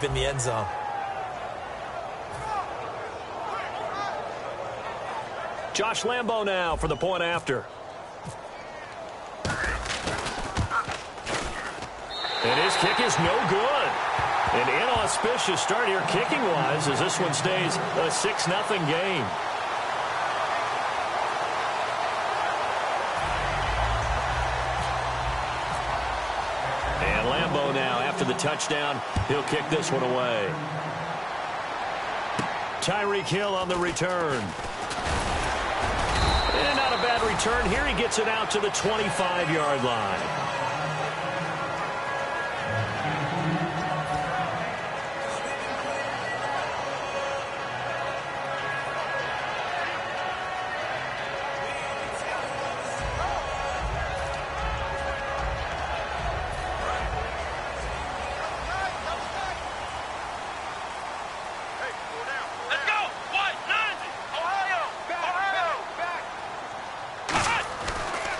in the end zone. Josh Lambo now for the point after. And his kick is no good. An inauspicious start here kicking-wise as this one stays a 6-0 game. And Lambo now, after the touchdown, he'll kick this one away. Tyreek Hill on the return. And not a bad return here. He gets it out to the 25-yard line.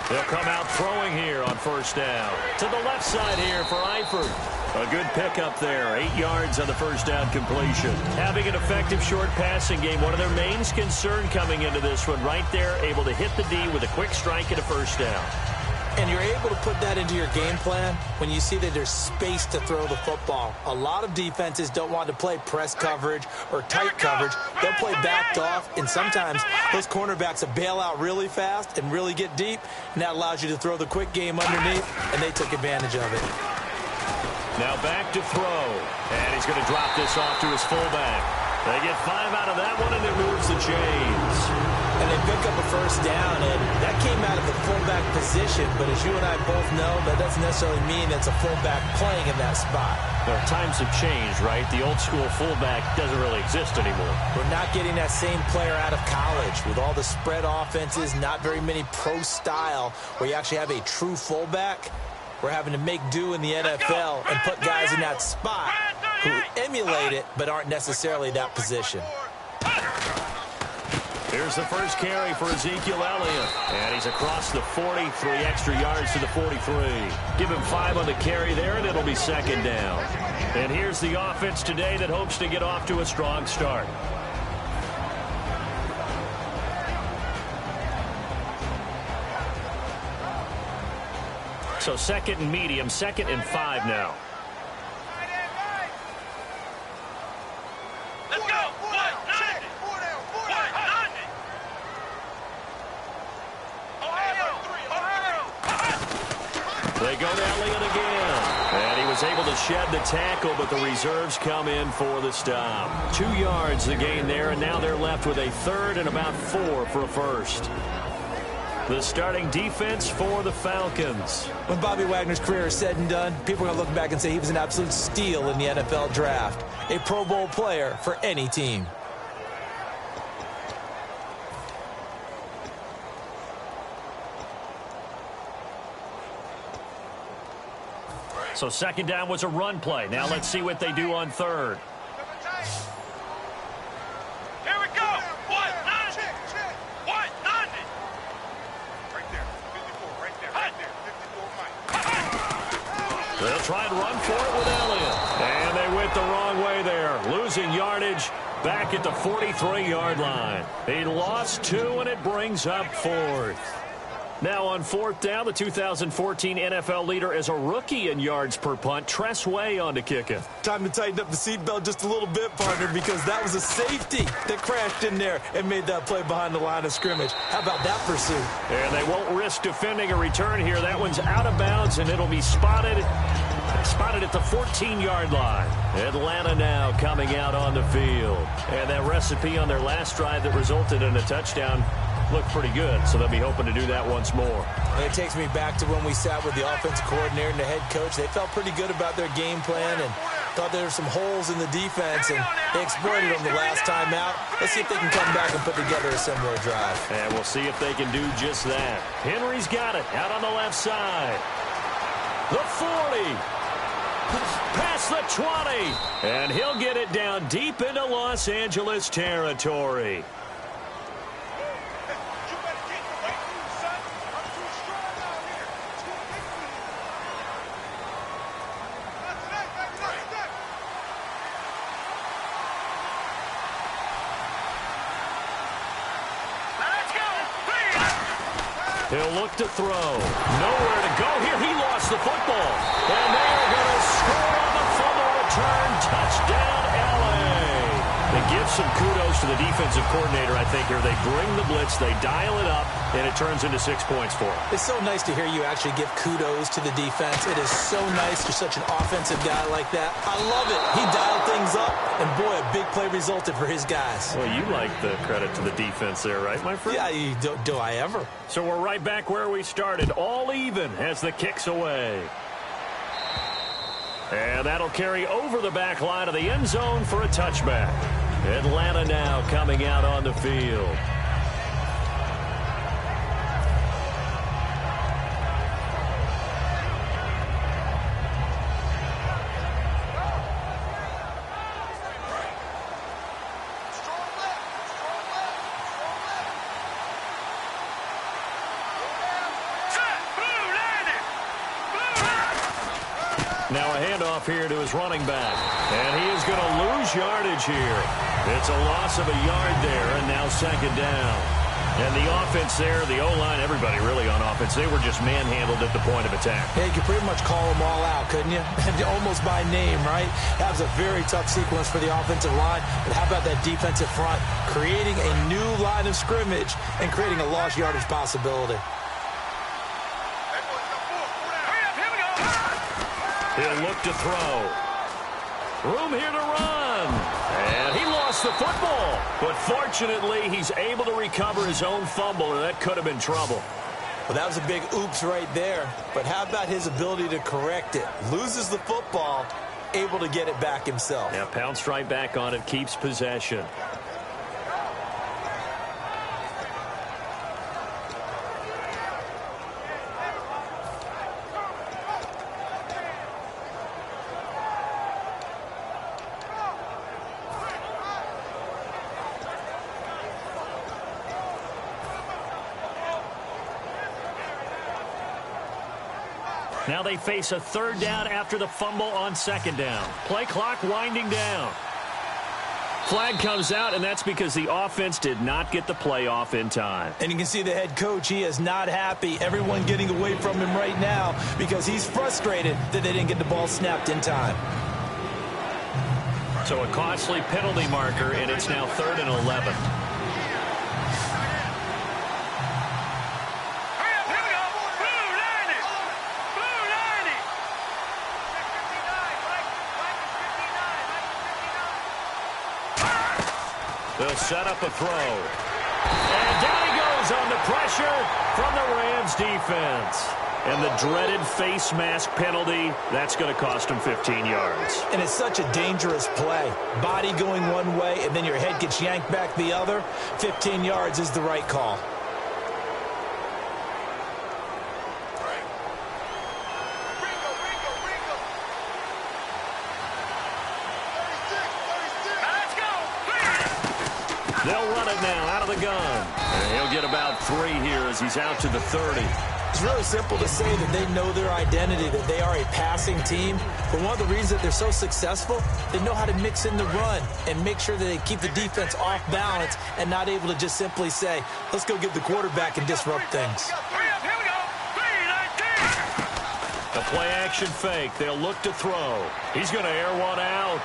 They'll come out throwing here on first down. To the left side here for Eifert. A good pickup there. 8 yards on the first down completion. Having an effective short passing game. One of their main concern coming into this one. Right there, able to hit the D with a quick strike and a first down. And you're able to put that into your game plan when you see that there's space to throw the football. A lot of defenses don't want to play press coverage or tight coverage. They'll play backed off, and sometimes those cornerbacks will bail out really fast and really get deep, and that allows you to throw the quick game underneath, and they took advantage of it. Now back to throw, and he's going to drop this off to his fullback. They get 5 out of that one, and it moves the chains. And they pick up a first down, and that came out of the fullback position. But as you and I both know, that doesn't necessarily mean it's a fullback playing in that spot. Well, times have changed, right? The old-school fullback doesn't really exist anymore. We're not getting that same player out of college. With all the spread offenses, not very many pro style, where you actually have a true fullback. We're having to make do in the NFL and put guys in that spot who emulate it but aren't necessarily that position. Here's the first carry for Ezekiel Elliott. And he's across the 40, 3 extra yards to the 43. Give him 5 on the carry there, and it'll be second down. And here's the offense today that hopes to get off to a strong start. So second and medium, 2nd and 5 now. They go to Elliott again. And he was able to shed the tackle, but the reserves come in for the stop. 2 yards the gain there, and now they're left with a 3rd and about 4 for a first. The starting defense for the Falcons. When Bobby Wagner's career is said and done, people are going to look back and say he was an absolute steal in the NFL draft. A Pro Bowl player for any team. So second down was a run play. Now let's see what they do on third. Here we go. 190. 190. Right there. 54. Right there. Right there. 54. Mike. They'll try and run for it with Elliott. And they went the wrong way there. Losing yardage back at the 43-yard line. He lost 2, and it brings up 4th. Now on 4th down, the 2014 NFL leader as a rookie in yards per punt, Tress Way on to kick it. Time to tighten up the seatbelt just a little bit, partner, because that was a safety that crashed in there and made that play behind the line of scrimmage. How about that pursuit? And they won't risk defending a return here. That one's out of bounds, and it'll be spotted at the 14-yard line. Atlanta now coming out on the field. And that recipe on their last drive that resulted in a touchdown looked pretty good, so they'll be hoping to do that once more. And it takes me back to when we sat with the offensive coordinator and the head coach. They felt pretty good about their game plan and thought there were some holes in the defense, and they exploited them the last time out. Let's see if they can come back and put together a similar drive. And we'll see if they can do just that. Henry's got it out on the left side. The 40. Past the 20. And he'll get it down deep into Los Angeles territory. He'll look to throw. Nowhere to go here. He lost the football. And they are going to score on the fumble return. Touchdown, L.A. They give some kudos to the defensive coordinator, I think, here. They bring the blitz, they dial it up, and it turns into 6 points for them. It's so nice to hear you actually give kudos to the defense. It is so nice. You're such an offensive guy like that. I love it. He dialed things up, and boy, a big play resulted for his guys. Well, you like the credit to the defense there, right, my friend? Yeah, do I ever? So we're right back where we started, all even as the kick's away. And that'll carry over the back line of the end zone for a touchback. Atlanta now coming out on the field. Now a handoff here to his running back. And he is going to lose yardage here. It's a loss of a yard there, and now second down. And the offense there, the O-line, everybody really on offense, they were just manhandled at the point of attack. Yeah, you could pretty much call them all out, couldn't you? Almost by name, right? That was a very tough sequence for the offensive line. But how about that defensive front creating a new line of scrimmage and creating a lost yardage possibility? He'll look to throw. Room here to run. And he lost the football. But fortunately, he's able to recover his own fumble, and that could have been trouble. Well, that was a big oops right there. But how about his ability to correct it? Loses the football, able to get it back himself. Yeah, pounced right back on it, keeps possession. Now they face a third down after the fumble on second down. Play clock winding down. Flag comes out, and that's because the offense did not get the play off in time. And you can see the head coach, he is not happy. Everyone getting away from him right now because he's frustrated that they didn't get the ball snapped in time. So a costly penalty marker, and it's now 3rd and 11. They'll set up a throw. And down he goes on the pressure from the Rams defense. And the dreaded face mask penalty, that's going to cost him 15 yards. And it's such a dangerous play. Body going one way, and then your head gets yanked back the other. 15 yards is the right call. They'll run it now out of the gun. And he'll get about 3 here as he's out to the 30. It's really simple to say that they know their identity, that they are a passing team. But one of the reasons that they're so successful, they know how to mix in the run and make sure that they keep the defense off balance and not able to just simply say, let's go get the quarterback and disrupt things. The play action fake. They'll look to throw. He's going to air one out.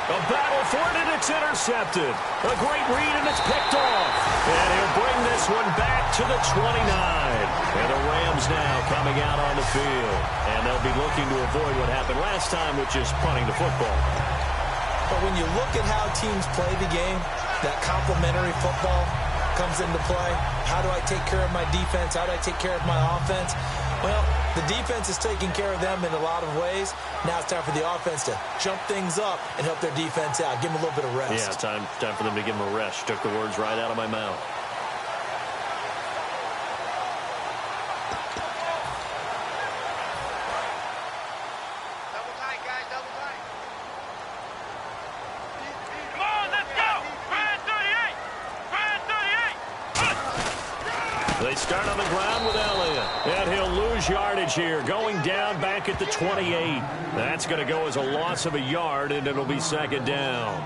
A battle for it, and it's intercepted. A great read, and it's picked off. And he'll bring this one back to the 29. And the Rams now coming out on the field. And they'll be looking to avoid what happened last time, which is punting the football. But when you look at how teams play the game, that complementary football comes into play. How do I take care of my defense? How do I take care of my offense? Well, the defense is taking care of them in a lot of ways. Now it's time for the offense to jump things up and help their defense out. Give them a little bit of rest. Yeah, time for them to give them a rest. Took the words right out of my mouth. Double tight, guys, double tight. Come on, let's go! Brand 38! Brand 38! They start on the ground with Elliott. And he'll lose yardage here. Going down back at the 28. That's going to go as a loss of a yard, and it'll be second down.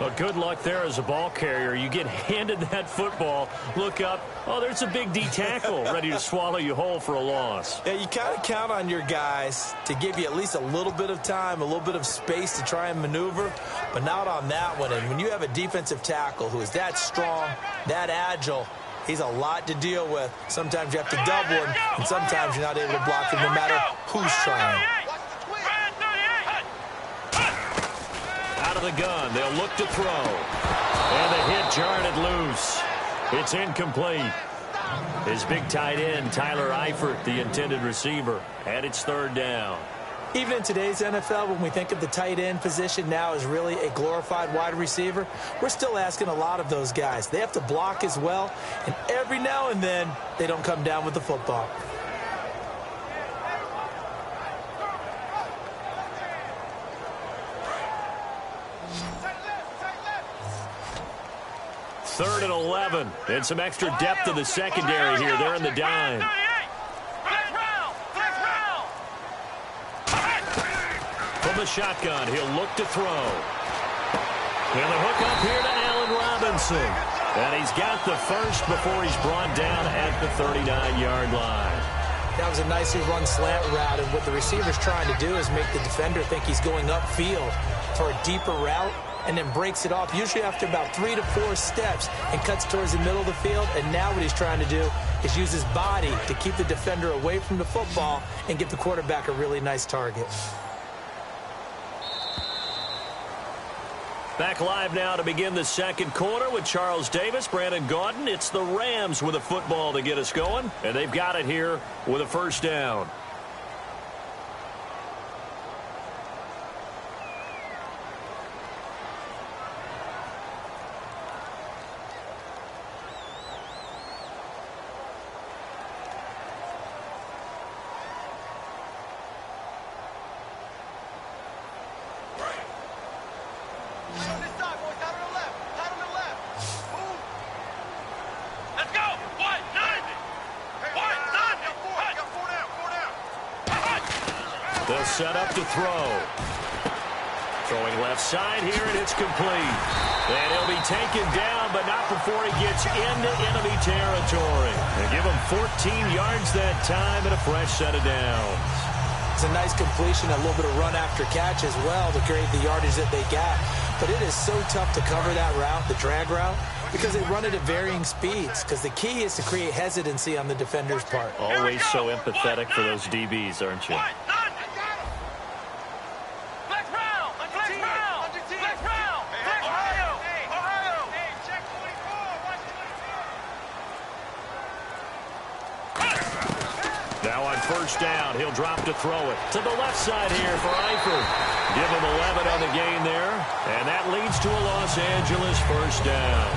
Well, good luck there as a ball carrier. You get handed that football, look up, oh, there's a big D tackle ready to swallow you whole for a loss. Yeah, you kind of count on your guys to give you at least a little bit of time, a little bit of space to try and maneuver, but not on that one. And when you have a defensive tackle who is that strong, that agile, he's a lot to deal with. Sometimes you have to double him, and sometimes you're not able to block him no matter who's trying. Out of the gun, they'll look to throw. And the hit jarred it loose. It's incomplete. His big tight end, Tyler Eifert, the intended receiver, and it's third down. Even in today's NFL, when we think of the tight end position now as really a glorified wide receiver, we're still asking a lot of those guys. They have to block as well, and every now and then, they don't come down with the football. Third and 11, and some extra depth to the secondary here. They're in the dime. From the shotgun, he'll look to throw. And the hook up here to Allen Robinson. And he's got the first before he's brought down at the 39-yard line. That was a nicely run slant route, and what the receiver's trying to do is make the defender think he's going upfield for a deeper route, and then breaks it off, usually after about 3 to 4 steps, and cuts towards the middle of the field. And now what he's trying to do is use his body to keep the defender away from the football and give the quarterback a really nice target. Back live now to begin the second quarter with Charles Davis, Brandon Gaudin. It's the Rams with a football to get us going, and they've got it here with a first down. They'll set up to throw. Throwing left side here, and it's complete. And he'll be taken down, but not before he gets into enemy territory. They give him 14 yards that time and a fresh set of downs. It's a nice completion, a little bit of run after catch as well to create the yardage that they got. But it is so tough to cover that route, the drag route, because they run it at varying speeds. Because the key is to create hesitancy on the defender's part. Always so empathetic for those DBs, aren't you? Now on first down, he'll drop to throw it to the left side here for Eifert. Give him 11 on the gain there, and that leads to a Los Angeles first down.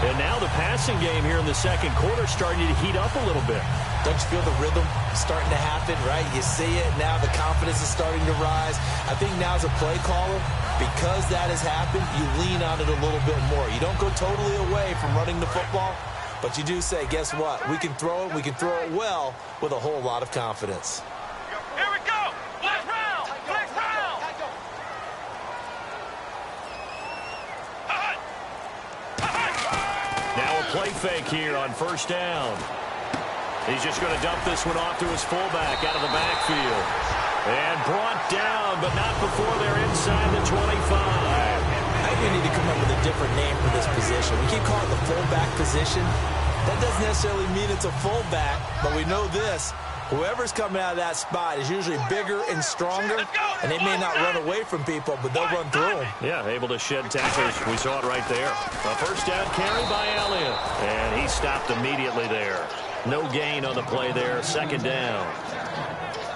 And now the passing game here in the second quarter starting to heat up a little bit. Don't you feel the rhythm starting to happen, right? You see it now, the confidence is starting to rise. I think now as a play caller, because that has happened, you lean on it a little bit more. You don't go totally away from running the football, but you do say, guess what? We can throw it well with a whole lot of confidence. Here we go! Flex round! Flex round! Now a play fake here on first down. He's just going to dump this one off to his fullback out of the backfield. And brought down, but not before they're inside the 25. I think we need to come up with a different name for this position. We keep calling it the fullback position. That doesn't necessarily mean it's a fullback, but we know this. Whoever's coming out of that spot is usually bigger and stronger, and they may not run away from people, but they'll run through them. Yeah, able to shed tacklers. We saw it right there. A first down carry by Elliott, and he stopped immediately there. No gain on the play there, second down.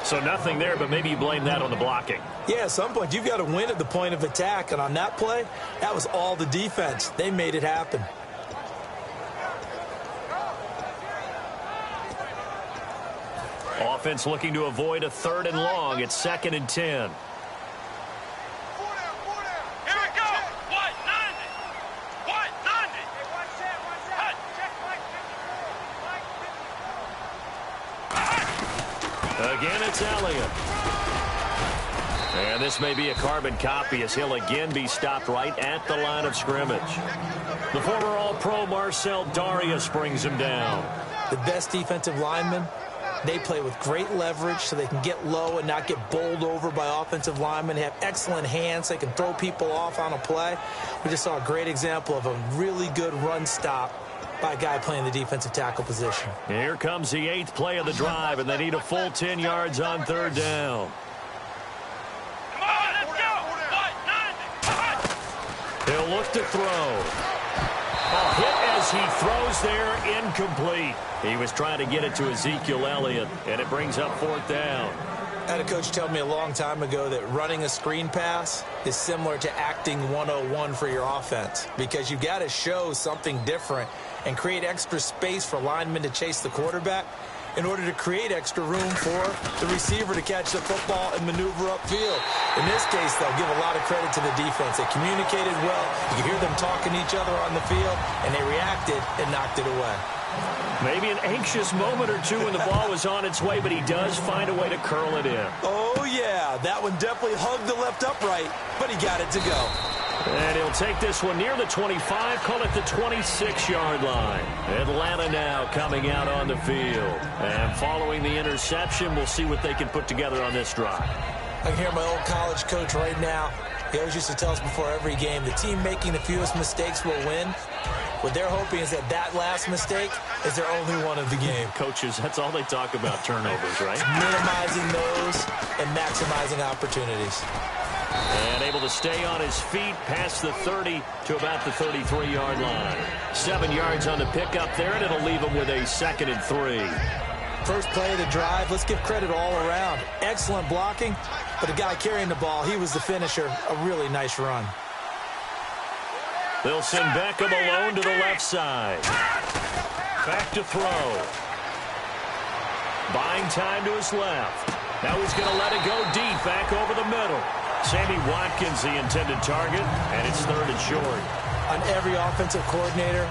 So nothing there, but maybe you blame that on the blocking. Yeah, at some point, you've got to win at the point of attack, and on that play, that was all the defense. They made it happen. Offense looking to avoid a third and long. It's 2nd and 10. Here we go! What? 90! What? 90! Again, it's Elliott. And this may be a carbon copy as he'll again be stopped right at the line of scrimmage. The former All-Pro Marcel Darius brings him down. The best defensive linemen, they play with great leverage so they can get low and not get bowled over by offensive linemen. They have excellent hands. They can throw people off on a play. We just saw a great example of a really good run stop by a guy playing the defensive tackle position. Here comes the 8th play of the drive, and they need a full 10 yards on 3rd down. Come on, let's go. He'll look to throw. A hit as he throws there, incomplete. He was trying to get it to Ezekiel Elliott, and it brings up 4th down. I had a coach tell me a long time ago that running a screen pass is similar to acting 101 for your offense, because you got to show something different and create extra space for linemen to chase the quarterback in order to create extra room for the receiver to catch the football and maneuver upfield. In this case, they'll give a lot of credit to the defense. They communicated well. You can hear them talking to each other on the field, and they reacted and knocked it away. Maybe an anxious moment or two when the ball was on its way, but he does find a way to curl it in. Oh, yeah. That one definitely hugged the left upright, but he got it to go. And he'll take this one near the 25, call it the 26-yard line. Atlanta now coming out on the field. And following the interception, we'll see what they can put together on this drive. I can hear my old college coach right now. He always used to tell us before every game, the team making the fewest mistakes will win. What they're hoping is that last mistake is their only one of the game. Coaches, that's all they talk about, turnovers, right? Minimizing those and maximizing opportunities. And able to stay on his feet past the 30 to about the 33-yard line. 7 yards on the pickup there, and it'll leave him with a 2nd and 3. First play of the drive, let's give credit all around. Excellent blocking, but the guy carrying the ball, he was the finisher. A really nice run. They'll send Beckham alone to the left side. Back to throw. Buying time to his left. Now he's going to let it go deep back over the middle. Sammy Watkins, the intended target, and it's 3rd and short. On every offensive coordinator,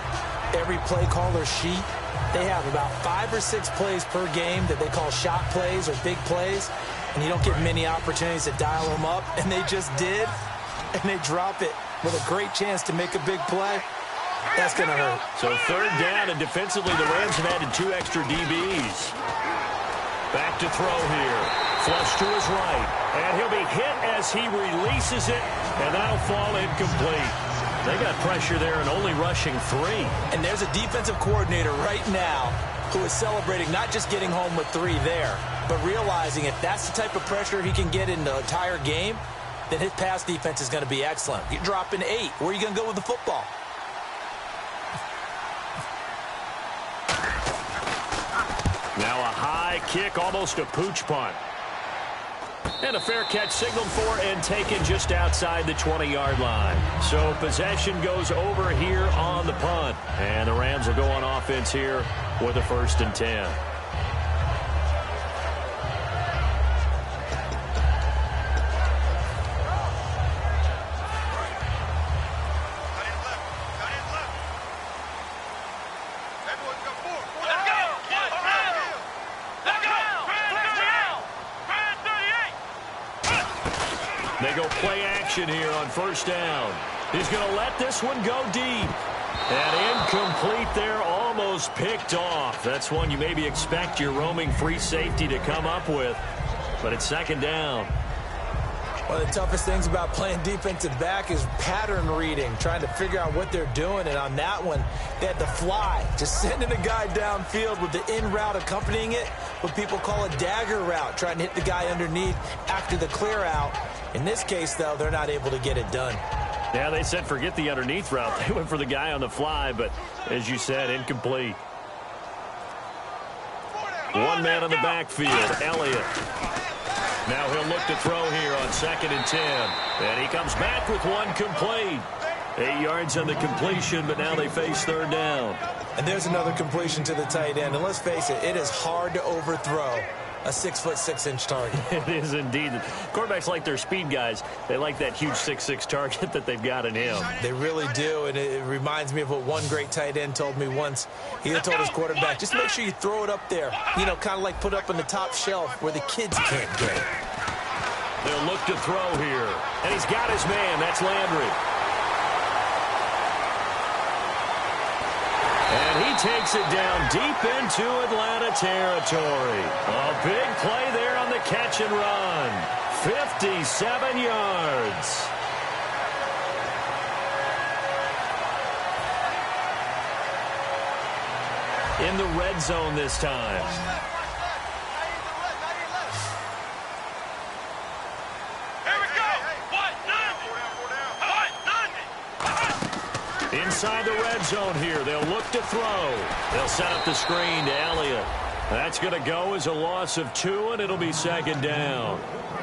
every play caller sheet, they have about 5 or 6 plays per game that they call shot plays or big plays, and you don't get many opportunities to dial them up, and they just did, and they drop it with a great chance to make a big play. That's going to hurt. So 3rd down, and defensively the Rams have added 2 extra DBs. Back to throw here. Flush to his right. And he'll be hit as he releases it, and that'll fall incomplete. They got pressure there and only rushing 3. And there's a defensive coordinator right now who is celebrating not just getting home with 3 there, but realizing if that's the type of pressure he can get in the entire game, then his pass defense is going to be excellent. You're dropping 8. Where are you going to go with the football? Now a high kick, almost a pooch punt. And a fair catch signaled for and taken just outside the 20-yard line. So possession goes over here on the punt. And the Rams will go on offense here with a 1st and 10. They go play action here on 1st down. He's going to let this one go deep. And incomplete there, almost picked off. That's one you maybe expect your roaming free safety to come up with. But it's 2nd down. One of the toughest things about playing defensive back is pattern reading, trying to figure out what they're doing. And on that one, they had the fly, just sending a guy downfield with the in route accompanying it, what people call a dagger route, trying to hit the guy underneath after the clear out. In this case, though, they're not able to get it done. Yeah, they said forget the underneath route. They went for the guy on the fly, but as you said, incomplete. 1 man on the backfield, Elliott. Now he'll look to throw here on 2nd and 10. And he comes back with one complete. 8 yards on the completion, but now they face 3rd down. And there's another completion to the tight end. And let's face it, it is hard to overthrow a 6', 6" target. It is indeed. Quarterbacks like their speed guys. They like that huge 6'6" target that they've got in him. They really do, and it reminds me of what one great tight end told me once. He had told his quarterback, just make sure you throw it up there, you know, kind of like put up on the top shelf where the kids can't get it. They'll look to throw here. And he's got his man. That's Landry. And he takes it down deep into Atlanta territory. A big play there on the catch and run. 57 yards. In the red zone this time. Inside the red zone here. They'll look to throw. They'll set up the screen to Elliott. That's going to go as a loss of 2, and it'll be second down.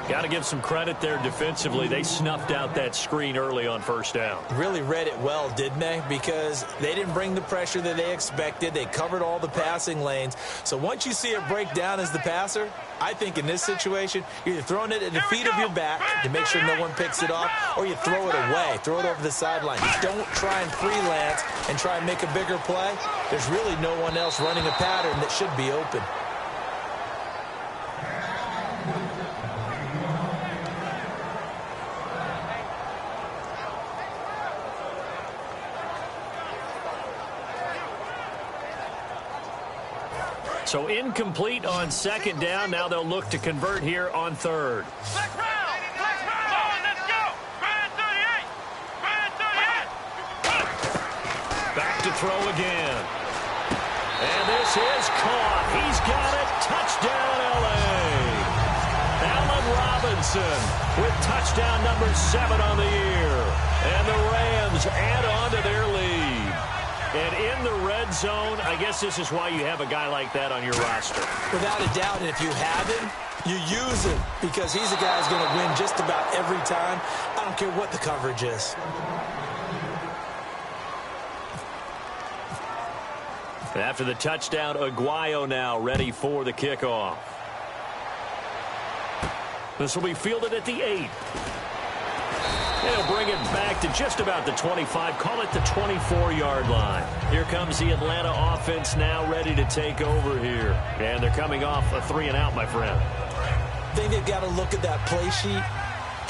Got to give some credit there defensively. They snuffed out that screen early on first down. Really read it well, didn't they? Because they didn't bring the pressure that they expected. They covered all the passing lanes. So once you see it break down as the passer, I think in this situation, you're either throwing it at the feet of your back to make sure no one picks it off, or you throw it away, throw it over the sideline. Don't try and freelance and try and make a bigger play. There's really no one else running a pattern that should be open. So incomplete on second down. Now they'll look to convert here on third. Let's go! Brand 38! Brand 38! Back to throw again. And this is caught. He's got it. Touchdown, L.A. Allen Robinson with touchdown number 7 on the year. And the Rams add on to their lead. And in the red zone, I guess this is why you have a guy like that on your roster. Without a doubt, and if you have him, you use him because he's a guy who's going to win just about every time. I don't care what the coverage is. After the touchdown, Aguayo now ready for the kickoff. This will be fielded at the 8. They'll bring it back to just about the 25, call it the 24-yard line. Here comes the Atlanta offense now ready to take over here. And they're coming off a 3-and-out, my friend. I think they've got to look at that play sheet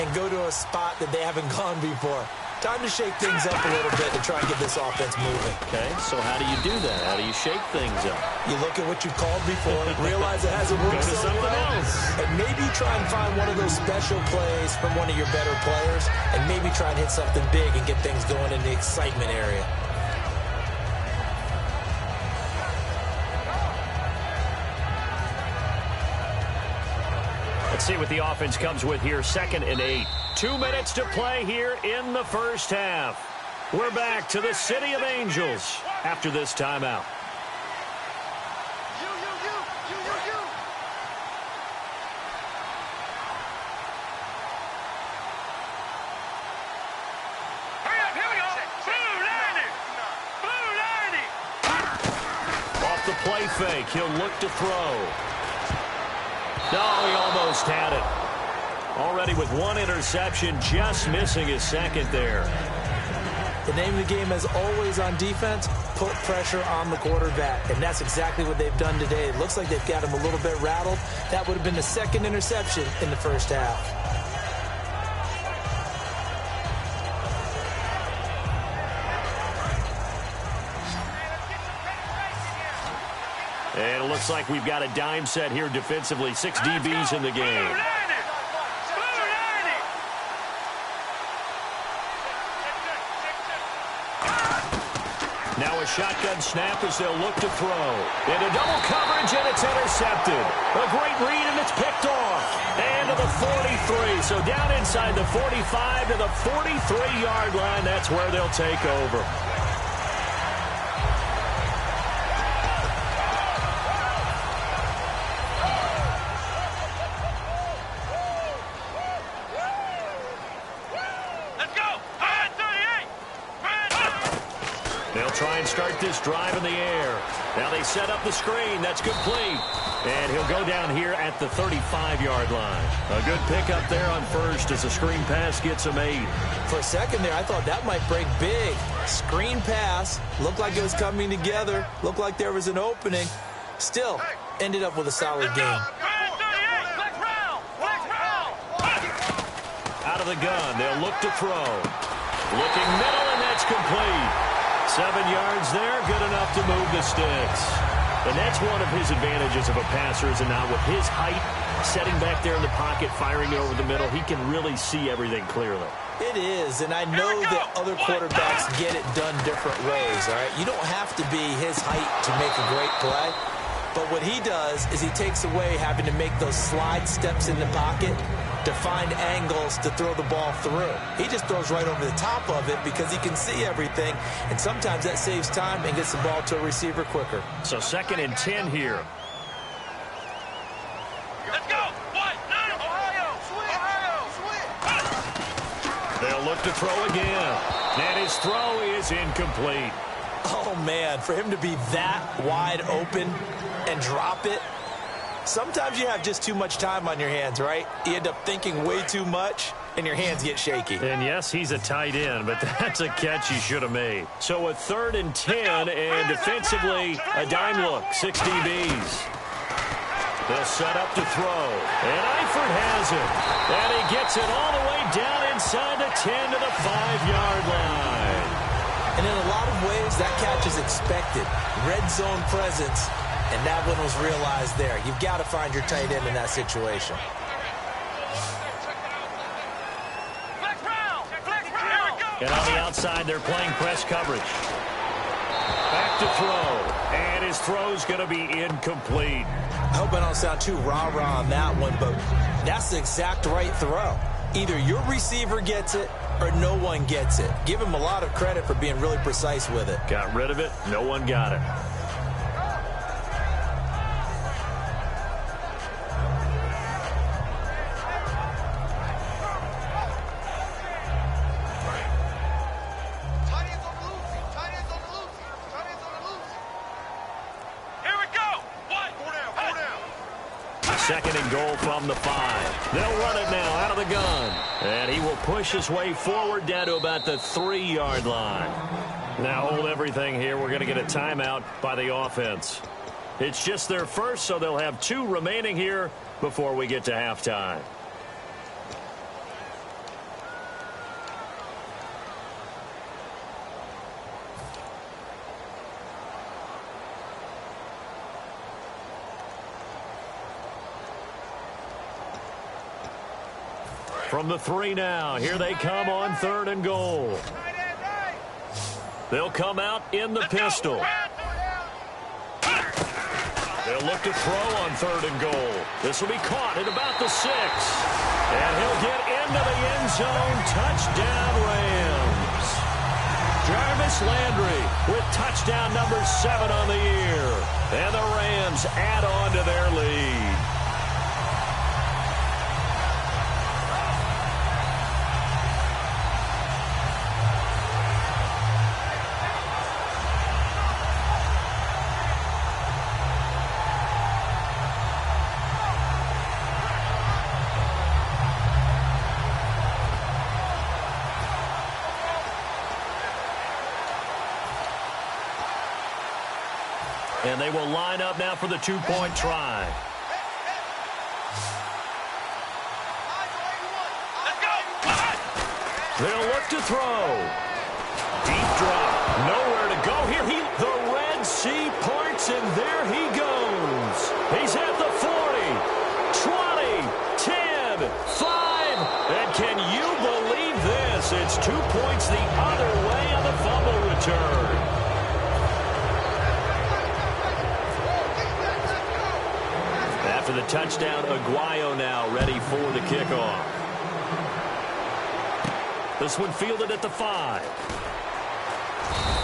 and go to a spot that they haven't gone before. Time to shake things up a little bit to try and get this offense moving. Okay, so how do you do that? How do you shake things up? You look at what you called before, realize it hasn't worked so well, and maybe try and find one of those special plays from one of your better players, and maybe try and hit something big and get things going in the excitement area. Let's see what the offense comes with here. 2nd and 8. 2 minutes to play here in the first half. We're back to the City of Angels after this timeout. Hurry up, here we go. Blue 90. Off the play fake, he'll look to throw. No, he almost had it. Already with 1 interception, just missing his 2nd there. The name of the game is always on defense, put pressure on the quarterback. And that's exactly what they've done today. It looks like they've got him a little bit rattled. That would have been the 2nd interception in the first half. And it looks like we've got a dime set here defensively. 6 DBs in the game. Now a shotgun snap as they'll look to throw. Into double coverage, and it's intercepted. A great read, and it's picked off. And to the 43. So down inside the 45 to the 43-yard line. That's where they'll take over. Try and start this drive in the air. Now they set up the screen. That's complete. And he'll go down here at the 35-yard line. A good pickup there on first as the screen pass gets him 8. For a second there, I thought that might break big. Screen pass. Looked like it was coming together. Looked like there was an opening. Still, ended up with a solid game. out of the gun. They'll look to throw. Looking middle, and that's complete. 7 yards there, good enough to move the sticks. And that's one of his advantages of a passer, is now with his height, setting back there in the pocket, firing it over the middle, he can really see everything clearly. It is, and I know that other quarterbacks get it done different ways, all right? You don't have to be his height to make a great play, but what he does is he takes away having to make those slide steps in the pocket to find angles to throw the ball through. He just throws right over the top of it because he can see everything, and sometimes that saves time and gets the ball to a receiver quicker. So 2nd and 10 here. Let's go. What? Ohio. They'll look to throw again. And his throw is incomplete. Oh, man, for him to be that wide open and drop it, sometimes you have just too much time on your hands, right? You end up thinking way too much, and your hands get shaky. And, yes, he's a tight end, but that's a catch he should have made. So a 3rd and 10, and defensively, a dime look, 6 DBs. They'll set up to throw, and Eifert has it. And he gets it all the way down inside the 10 to the 5-yard line. And in a lot of ways, that catch is expected. Red zone presence, and that one was realized there. You've got to find your tight end in that situation. And on the outside, they're playing press coverage. Back to throw, and his throw's going to be incomplete. I hope I don't sound too rah-rah on that one, but that's the exact right throw. Either your receiver gets it or no one gets it. Give him a lot of credit for being really precise with it. Got rid of it. No one got it. Second and goal from the 5. They'll run it now out of the gun. And he will push his way forward down to about the 3-yard line. Now hold everything here. We're going to get a timeout by the offense. It's just their first, so they'll have 2 remaining here before we get to halftime. From the 3 now, here they come on 3rd and goal. They'll come out in the pistol. They'll look to throw on 3rd and goal. This will be caught at about the 6. And he'll get into the end zone. Touchdown, Rams. Jarvis Landry with touchdown number 7 on the year. And the Rams add on to their lead. And they will line up now for the 2-point try. They'll look to throw. Deep drop. Nowhere to go here. The Red Sea parts, and there he goes. He's at the 40, 20, 10, 5. And can you believe this? It's 2 points the other way on the fumble return. After the touchdown, Aguayo now ready for the kickoff. This one fielded at the 5.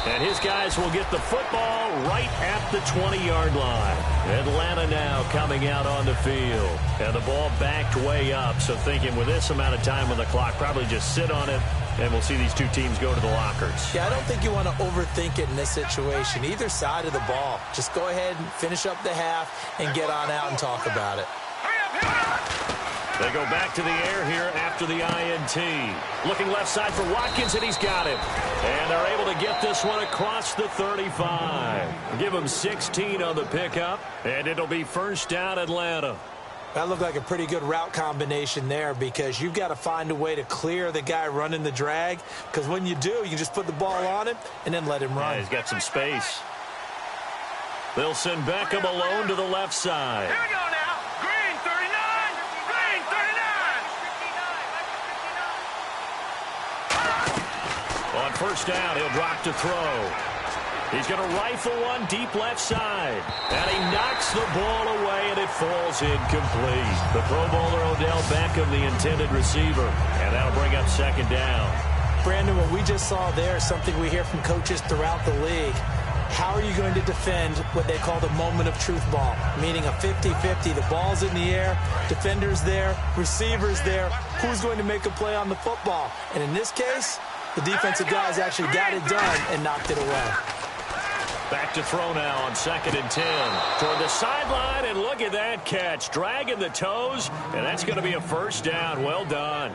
And his guys will get the football right at the 20-yard line. Atlanta now coming out on the field. And the ball backed way up, so thinking with this amount of time on the clock, probably just sit on it, and we'll see these 2 teams go to the lockers. Yeah, I don't think you want to overthink it in this situation. Either side of the ball. Just go ahead and finish up the half and get on out and talk about it. They go back to the air here after the INT. Looking left side for Watkins, and he's got it. And they're able to get this one across the 35. Give him 16 on the pickup, and it'll be first down Atlanta. That looked like a pretty good route combination there because you've got to find a way to clear the guy running the drag, because when you do, you can just put the ball on him and then let him run. Yeah, he's got some space. They'll send Beckham alone to the left side. Here we go now. Green 39. Green 39. On first down, he'll drop to throw. He's going to rifle one deep left side. And he knocks the ball away, and it falls incomplete. The Pro Bowler Odell Beckham, the intended receiver. And that'll bring up second down. Brandon, what we just saw there is something we hear from coaches throughout the league. How are you going to defend what they call the moment of truth ball, meaning a 50-50? The ball's in the air, defender's there, receiver's there. Who's going to make a play on the football? And in this case, the defensive guys actually got it done and knocked it away. Back to throw now on 2nd and 10. Toward the sideline, and look at that catch. Dragging the toes, and that's going to be a first down. Well done.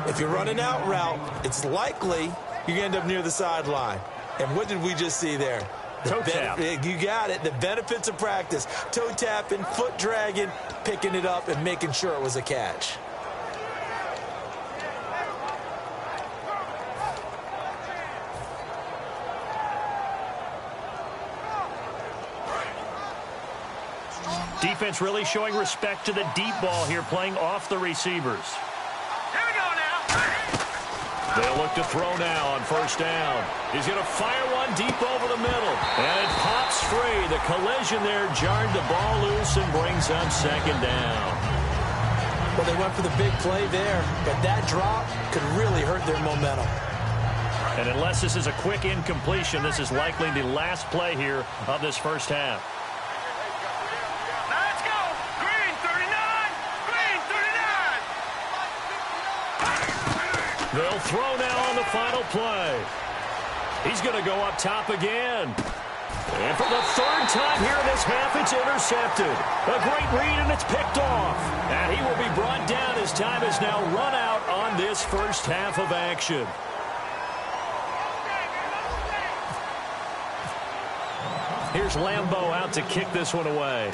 If you're running out route, it's likely you're going to end up near the sideline. And what did we just see there? Toe tap. You got it. The benefits of practice. Toe tapping, foot dragging, picking it up, and making sure it was a catch. Defense really showing respect to the deep ball here, playing off the receivers. Here we go now. They'll look to throw now on first down. He's going to fire one deep over the middle. And it pops free. The collision there jarred the ball loose and brings up second down. Well, they went for the big play there, but that drop could really hurt their momentum. And unless this is a quick incompletion, this is likely the last play here of this first half. Let's go. Green 39. Green 39. They'll throw now on the final play. He's going to go up top again. And for the third time here in this half, it's intercepted. A great read, and it's picked off. And he will be brought down as time is now run out on this first half of action. Here's Lambeau out to kick this one away.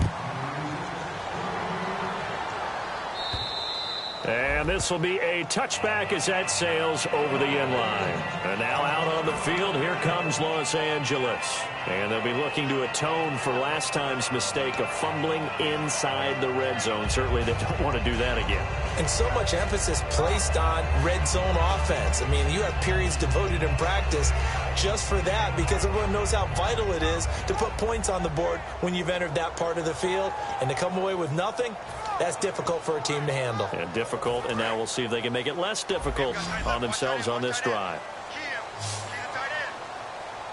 And this will be a touchback as that sails over the end line. And now out on the field, here comes Los Angeles. And they'll be looking to atone for last time's mistake of fumbling inside the red zone. Certainly they don't want to do that again. And so much emphasis placed on red zone offense. I mean, you have periods devoted in practice just for that, because everyone knows how vital it is to put points on the board when you've entered that part of the field. And to come away with nothing, that's difficult for a team to handle. And difficult, and now we'll see if they can make it less difficult on themselves on this drive.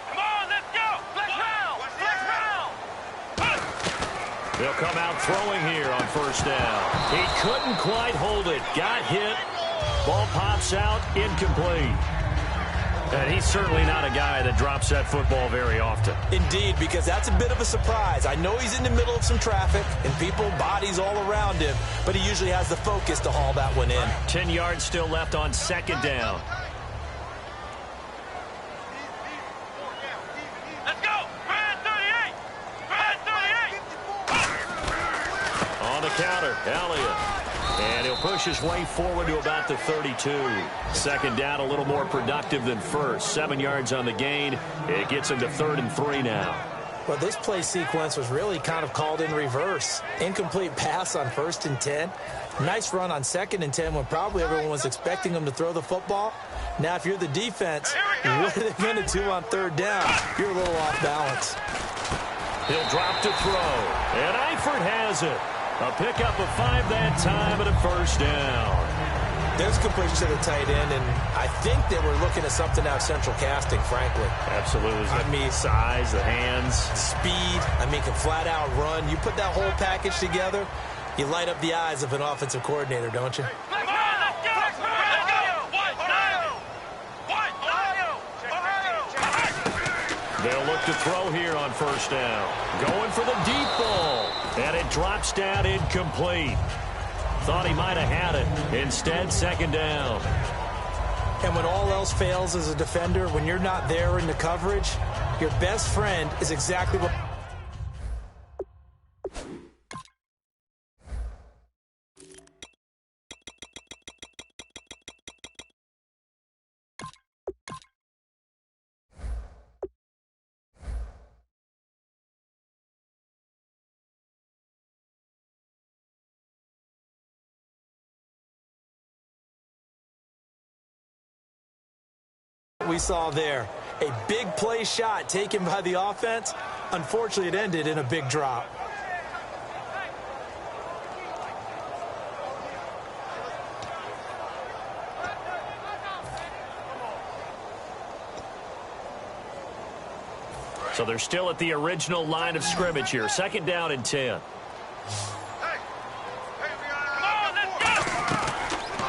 Come on, let's go. Flex round. Flex round. They'll come out throwing here on first down. He couldn't quite hold it. Got hit. Ball pops out. Incomplete. And he's certainly not a guy that drops that football very often. Indeed, because that's a bit of a surprise. I know he's in the middle of some traffic and people, bodies all around him, but he usually has the focus to haul that one in. 10 yards still left on second down. Let's go. Red 38. Red 38. On the counter, Elliott. And he'll push his way forward to about the 32. Second down, a little more productive than first. 7 yards on the gain. It gets him to 3rd and 3 now. Well, this play sequence was really kind of called in reverse. Incomplete pass on 1st and 10. Nice run on 2nd and 10 when probably everyone was expecting him to throw the football. Now, if you're the defense, what are they going to do on 3rd down? You're a little off balance. He'll drop to throw. And Eifert has it. A pickup of 5 that time and a first down. There's a completion to the tight end, and I think they were looking at something out of central casting, frankly. Absolutely. I mean, size, the hands. Speed, I mean, can flat out run. You put that whole package together, you light up the eyes of an offensive coordinator, don't you? Come on, let's go. Let's go. They'll look to throw here on first down. Going for the deep ball. And it drops down incomplete. Thought he might have had it. Instead, second down. And when all else fails as a defender, when you're not there in the coverage, your best friend is exactly what we saw there. A big play shot taken by the offense. Unfortunately, it ended in a big drop. So they're still at the original line of scrimmage here. 2nd down and 10.